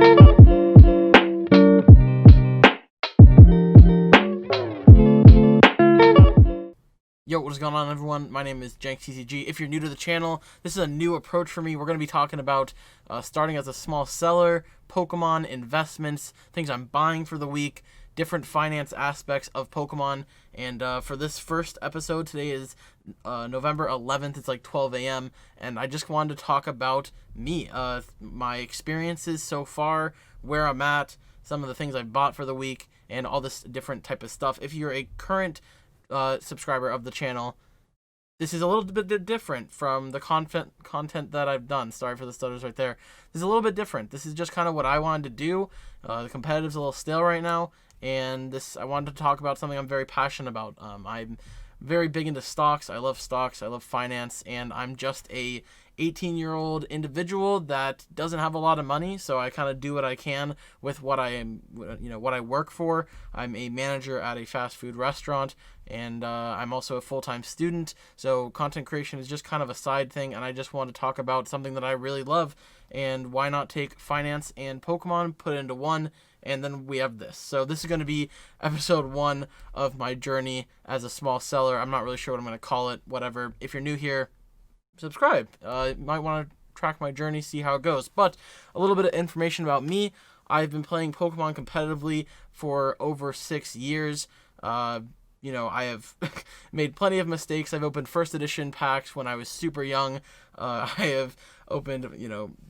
Yo, what is going on, everyone? My name is JenksTCG. If you're new to the channel, this is a new approach for me. We're going to be talking about starting as a small seller, Pokemon, investments, things I'm buying for the week, different finance aspects of Pokemon. And for this first episode, today is November 11th. It's like 12 a.m. And I just wanted to talk about me, my experiences so far, where I'm at, some of the things I've bought for the week, and all this different type of stuff. If you're a current subscriber of the channel, this is a little bit different from the content that I've done. Sorry for the stutters right there. This is a little bit different. This is just kind of what I wanted to do. The competitive's a little stale right now, and I wanted to talk about something I'm very passionate about. I'm very big into stocks. I love finance, and I'm just a 18-year-old individual that doesn't have a lot of money, so I kind of do what I can with what I work for. I'm a manager at a fast food restaurant, and I'm also a full-time student, so content creation is just kind of a side thing, and I just want to talk about something that I really love, and why not take finance and Pokemon, put it into one, and then we have this. So this is going to be episode 1 of my journey as a small seller. I'm not really sure what I'm going to call it, whatever. If you're new here, subscribe. You might want to track my journey, see how it goes. But a little bit of information about me. I've been playing Pokemon competitively for over 6 years. I have made plenty of mistakes. I've opened first edition packs when I was super young. I have opened,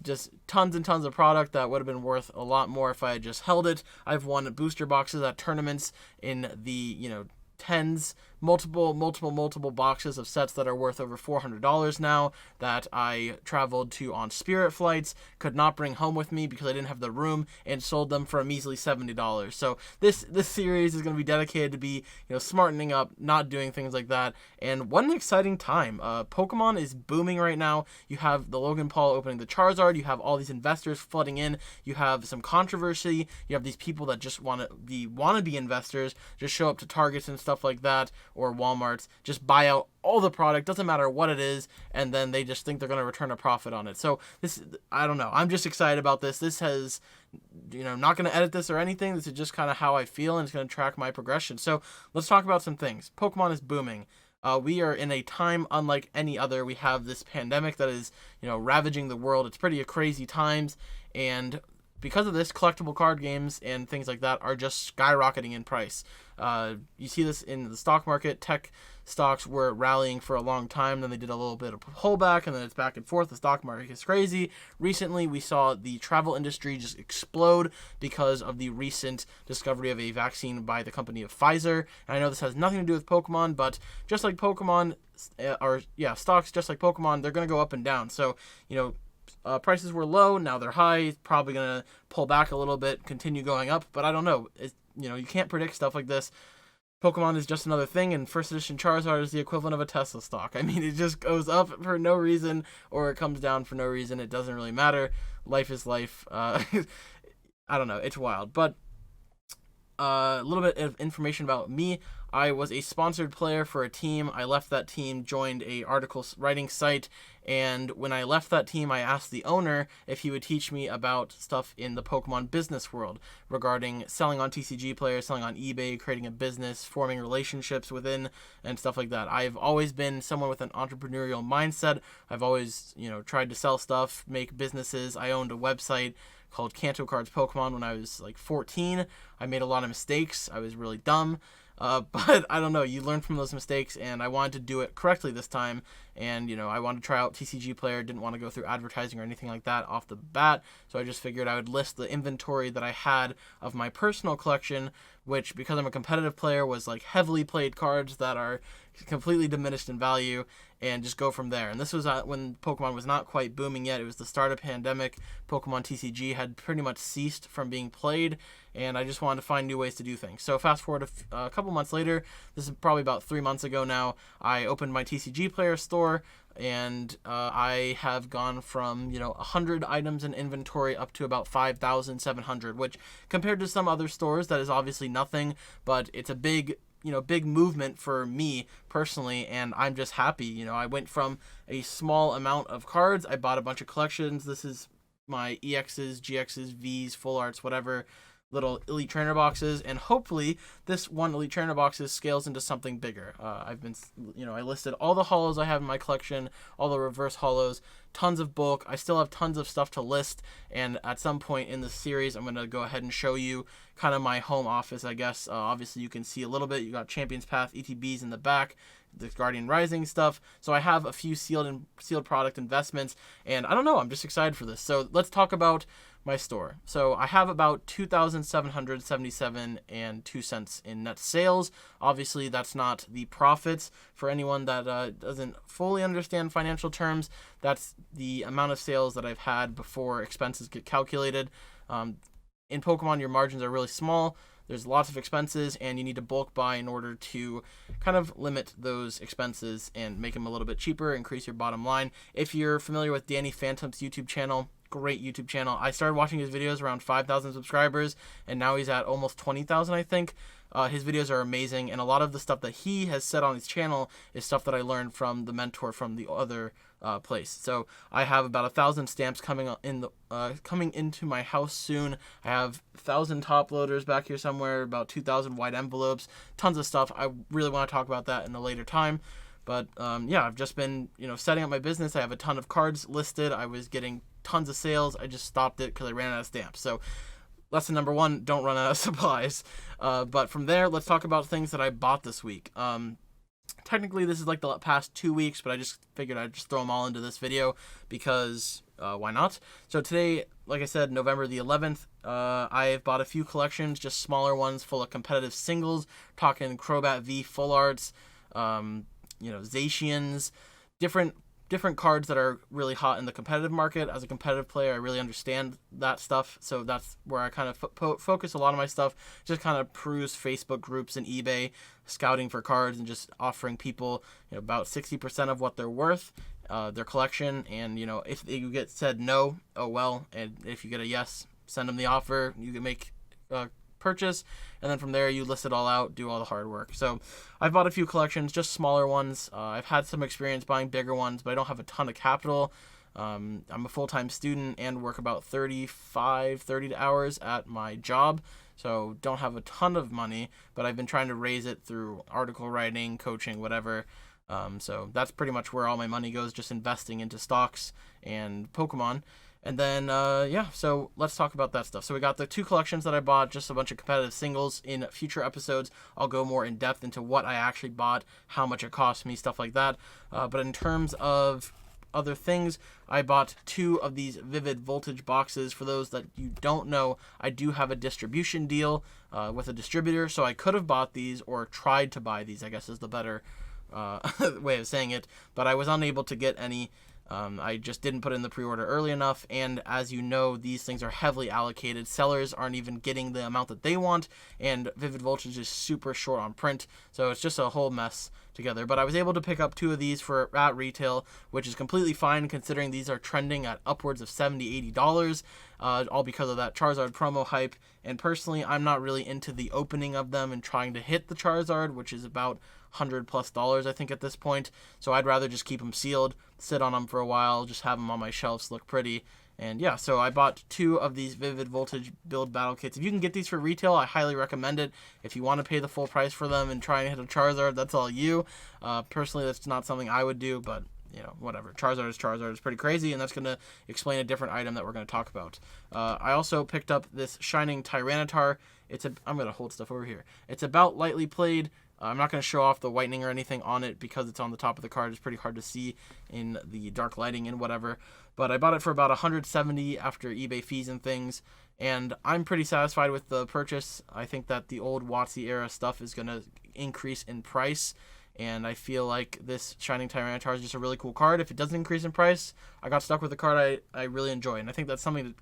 just tons and tons of product that would have been worth a lot more if I had just held it. I've won booster boxes at tournaments in the, tens, multiple boxes of sets that are worth over $400 now that I traveled to on Spirit flights, could not bring home with me because I didn't have the room, and sold them for a measly $70. So this series is going to be dedicated to be, smartening up, not doing things like that. And what an exciting time. Pokemon is booming right now. You have the Logan Paul opening the Charizard. You have all these investors flooding in. You have some controversy. You have these people that just want to be investors, just show up to Targets and stuff like that, or Walmart's, just buy out all the product, doesn't matter what it is, and then they just think they're going to return a profit on it. So this, I don't know, I'm just excited about this. This has, not going to edit this or anything. This is just kind of how I feel, and it's going to track my progression. So let's talk about some things. Pokemon is booming. We are in a time unlike any other. We have this pandemic that is, ravaging the world. It's pretty crazy times, and because of this, collectible card games and things like that are just skyrocketing in price. You see this in the stock market. Tech stocks were rallying for a long time, then they did a little bit of pullback, and then it's back and forth. The stock market is crazy. Recently, we saw the travel industry just explode because of the recent discovery of a vaccine by the company of Pfizer. And I know this has nothing to do with Pokemon, but just like Pokemon, stocks just like Pokemon, they're going to go up and down. So, prices were low, now they're high, probably going to pull back a little bit, continue going up, but I don't know. You can't predict stuff like this. Pokemon is just another thing, and first edition Charizard is the equivalent of a Tesla stock. I mean, it just goes up for no reason, or it comes down for no reason. It doesn't really matter. Life is life. I don't know. It's wild. But a little bit of information about me. I was a sponsored player for a team. I left that team, joined a article writing site, and when I left that team, I asked the owner if he would teach me about stuff in the Pokemon business world regarding selling on TCG players, selling on eBay, creating a business, forming relationships within, and stuff like that. I've always been someone with an entrepreneurial mindset. I've always, tried to sell stuff, make businesses. I owned a website called Kanto Cards Pokemon when I was like 14. I made a lot of mistakes. I was really dumb. But I don't know, you learn from those mistakes, and I wanted to do it correctly this time, and, I wanted to try out TCG Player, didn't want to go through advertising or anything like that off the bat, so I just figured I would list the inventory that I had of my personal collection, which, because I'm a competitive player, was like heavily played cards that are completely diminished in value, and just go from there. And this was when Pokemon was not quite booming yet. It was the start of pandemic. Pokemon TCG had pretty much ceased from being played, and I just wanted to find new ways to do things. So fast forward a couple months later, this is probably about 3 months ago now, I opened my TCG Player store, and I have gone from 100 items in inventory up to about 5,700, which compared to some other stores, that is obviously nothing, but it's a big movement for me personally, and I'm just happy. I went from a small amount of cards, I bought a bunch of collections. This is my EXs, GXs, Vs, full arts, whatever, little Elite Trainer boxes, and hopefully this one Elite Trainer boxes scales into something bigger. I listed all the holos I have in my collection, all the reverse holos, tons of bulk. I still have tons of stuff to list, and at some point in the series, I'm going to go ahead and show you kind of my home office, I guess. Obviously, you can see a little bit. You got Champions Path ETBs in the back, the Guardian Rising stuff. So I have a few sealed product investments, and I don't know, I'm just excited for this. So let's talk about my store. So I have about $2,777.02 in net sales. Obviously, that's not the profits. For anyone that doesn't fully understand financial terms, that's the amount of sales that I've had before expenses get calculated. In Pokemon, your margins are really small. There's lots of expenses, and you need to bulk buy in order to kind of limit those expenses and make them a little bit cheaper, increase your bottom line. If you're familiar with Danny Phantom's YouTube channel, great YouTube channel. I started watching his videos around 5,000 subscribers, and now he's at almost 20,000, I think. His videos are amazing, and a lot of the stuff that he has said on his channel is stuff that I learned from the mentor from the other place. So I have about 1,000 stamps coming into my house soon. I have 1,000 top loaders back here somewhere, about 2,000 white envelopes, tons of stuff. I really want to talk about that in a later time. But I've just been setting up my business. I have a ton of cards listed. I was getting tons of sales. I just stopped it because I ran out of stamps. So lesson number 1, don't run out of supplies. But from there, let's talk about things that I bought this week. Technically, this is like the past 2 weeks, but I just figured I'd just throw them all into this video because why not? So today, like I said, November the 11th, I've bought a few collections, just smaller ones full of competitive singles, talking Crobat V full arts, Zacians, different cards that are really hot in the competitive market. As a competitive player, I really understand that stuff, so that's where I kind of focus a lot of my stuff. Just kind of peruse Facebook groups and eBay, scouting for cards, and just offering people about 60% of what they're worth, their collection. And if you get said no, oh well, and if you get a yes, send them the offer. You can make purchase, and then from there you list it all out, do all the hard work. So I've bought a few collections, just smaller ones. I've had some experience buying bigger ones, but I don't have a ton of capital. I'm a full-time student and work about 30 hours at my job, so don't have a ton of money, but I've been trying to raise it through article writing, coaching, whatever. So that's pretty much where all my money goes, just investing into stocks and Pokemon. And then, so let's talk about that stuff. So we got the 2 collections that I bought, just a bunch of competitive singles. In future episodes, I'll go more in depth into what I actually bought, how much it cost me, stuff like that. But in terms of other things, I bought 2 of these Vivid Voltage boxes. For those that you don't know, I do have a distribution deal with a distributor, so I could have bought these or tried to buy these, I guess is the better way of saying it, but I was unable to get any. I just didn't put in the pre-order early enough, and as you know, these things are heavily allocated. Sellers aren't even getting the amount that they want, and Vivid Voltage is super short on print, so it's just a whole mess together. But I was able to pick up 2 of these at retail, which is completely fine considering these are trending at upwards of $70, $80, all because of that Charizard promo hype. And personally, I'm not really into the opening of them and trying to hit the Charizard, which is about $100+ I think at this point. So I'd rather just keep them sealed, sit on them for a while, just have them on my shelves, look pretty. And yeah, so I bought 2 of these Vivid Voltage build battle kits. If you can get these for retail, I highly recommend it. If you want to pay the full price for them and try and hit a Charizard, that's all you. Personally, that's not something I would do, but whatever. Charizard is Charizard. It's pretty crazy, and that's going to explain a different item that we're going to talk about. I also picked up this Shining Tyranitar. I'm going to hold stuff over here. It's about lightly played. I'm not going to show off the whitening or anything on it because it's on the top of the card. It's pretty hard to see in the dark lighting and whatever. But I bought it for about $170 after eBay fees and things, and I'm pretty satisfied with the purchase. I think that the old WotC era stuff is going to increase in price, and I feel like this Shining Tyranitar is just a really cool card. If it doesn't increase in price, I got stuck with a card I really enjoy, and I think that's something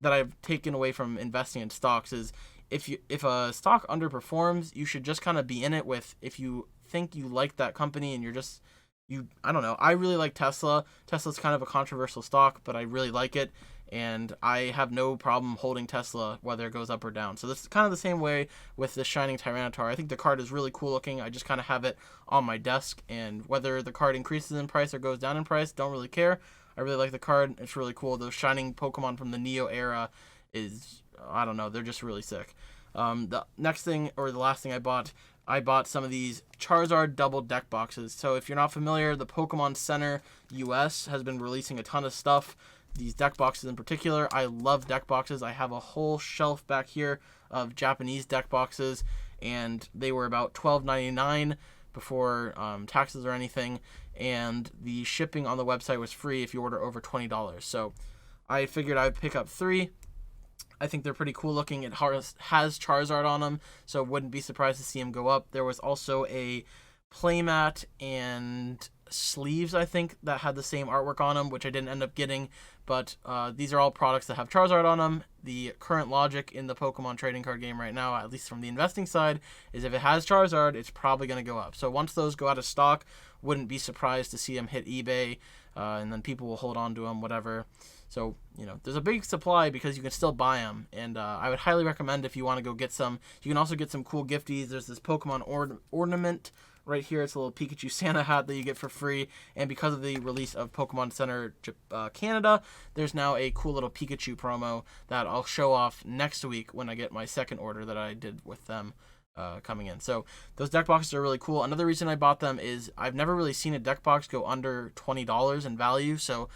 that I've taken away from investing in stocks is if a stock underperforms, you should just kind of be in it with, if you think you like that company and I don't know. I really like Tesla. Tesla's kind of a controversial stock, but I really like it, and I have no problem holding Tesla whether it goes up or down. So this is kind of the same way with the Shining Tyranitar. I think the card is really cool looking. I just kind of have it on my desk, and whether the card increases in price or goes down in price, don't really care. I really like the card. It's really cool. Those shining Pokemon from the Neo era is, I don't know, they're just really sick. The next thing, or the last thing I bought some of these Charizard double deck boxes. So if you're not familiar, the Pokemon Center US has been releasing a ton of stuff. These deck boxes in particular, I love deck boxes. I have a whole shelf back here of Japanese deck boxes, and they were about $12.99 before taxes or anything, and the shipping on the website was free if you order over $20. So I figured I'd pick up 3. I think they're pretty cool looking. It has Charizard on them, so wouldn't be surprised to see him go up. There was also a playmat and sleeves, I think, that had the same artwork on them, which I didn't end up getting. But these are all products that have Charizard on them. The current logic in the Pokemon trading card game right now, at least from the investing side, is if it has Charizard, it's probably going to go up. So once those go out of stock, wouldn't be surprised to see them hit eBay, and then people will hold on to them, whatever. So, there's a big supply because you can still buy them. And I would highly recommend if you want to go get some. You can also get some cool gifties. There's this Pokemon ornament right here. It's a little Pikachu Santa hat that you get for free. And because of the release of Pokemon Center Canada, there's now a cool little Pikachu promo that I'll show off next week when I get my second order that I did with them coming in. So those deck boxes are really cool. Another reason I bought them is I've never really seen a deck box go under $20 in value. So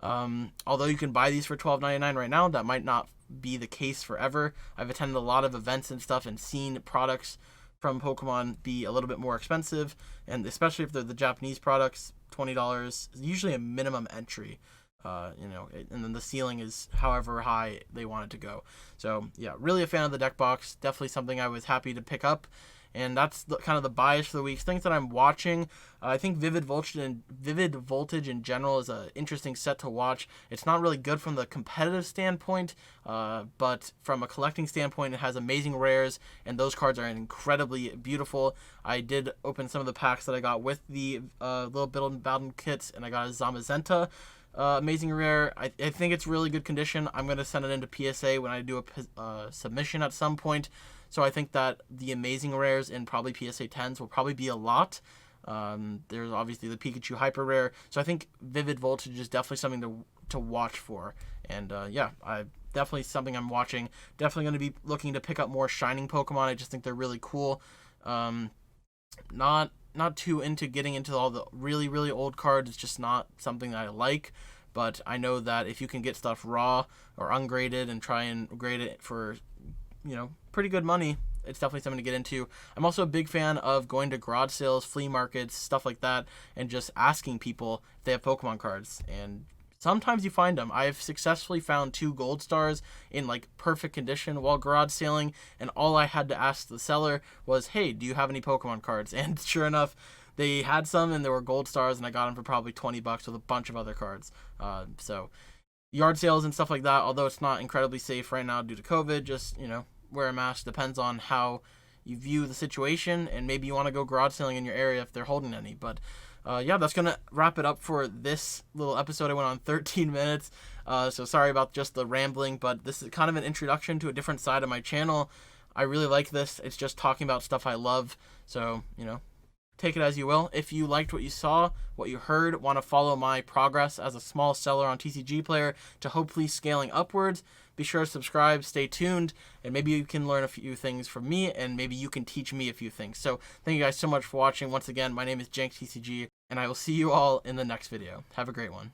although you can buy these for $12.99 right now, that might not be the case forever. I've attended a lot of events and stuff and seen products from Pokemon be a little bit more expensive, and especially if they're the Japanese products, $20 is usually a minimum entry. And then the ceiling is however high they want it to go. So yeah, really a fan of the deck box. Definitely something I was happy to pick up. And that's kind of the bias for the week. Things that I'm watching, I think Vivid Voltage in general is an interesting set to watch. It's not really good from the competitive standpoint, but from a collecting standpoint, it has amazing rares, and those cards are incredibly beautiful. I did open some of the packs that I got with the little Battle kits, and I got a Zamazenta. Amazing rare. I think it's really good condition. I'm going to send it into PSA when I do a submission at some point. So I think that the amazing rares in probably PSA 10s will probably be a lot. There's obviously the Pikachu Hyper Rare. So I think Vivid Voltage is definitely something to watch for. And definitely something I'm watching. Definitely going to be looking to pick up more Shining Pokemon. I just think they're really cool. Not too into getting into all the really, really old cards. It's just not something that I like. But I know that if you can get stuff raw or ungraded and try and grade it for, pretty good money, it's definitely something to get into. I'm also a big fan of going to garage sales, flea markets, stuff like that, and just asking people if they have Pokemon cards. And sometimes you find them. I've successfully found 2 gold stars in perfect condition while garage sailing, and all I had to ask the seller was, hey, do you have any Pokemon cards? And sure enough, they had some, and they were gold stars, and I got them for probably $20 with a bunch of other cards. So yard sales and stuff like that, although it's not incredibly safe right now due to COVID, just, wear a mask. Depends on how you view the situation, and maybe you want to go garage selling in your area if they're holding any. But that's going to wrap it up for this little episode. I went on 13 minutes, so sorry about just the rambling, but this is kind of an introduction to a different side of my channel. I really like this. It's just talking about stuff I love, so, take it as you will. If you liked what you saw, what you heard, want to follow my progress as a small seller on TCG Player to hopefully scaling upwards, be sure to subscribe, stay tuned, and maybe you can learn a few things from me, and maybe you can teach me a few things. So thank you guys so much for watching. Once again, my name is JenksTCG, and I will see you all in the next video. Have a great one.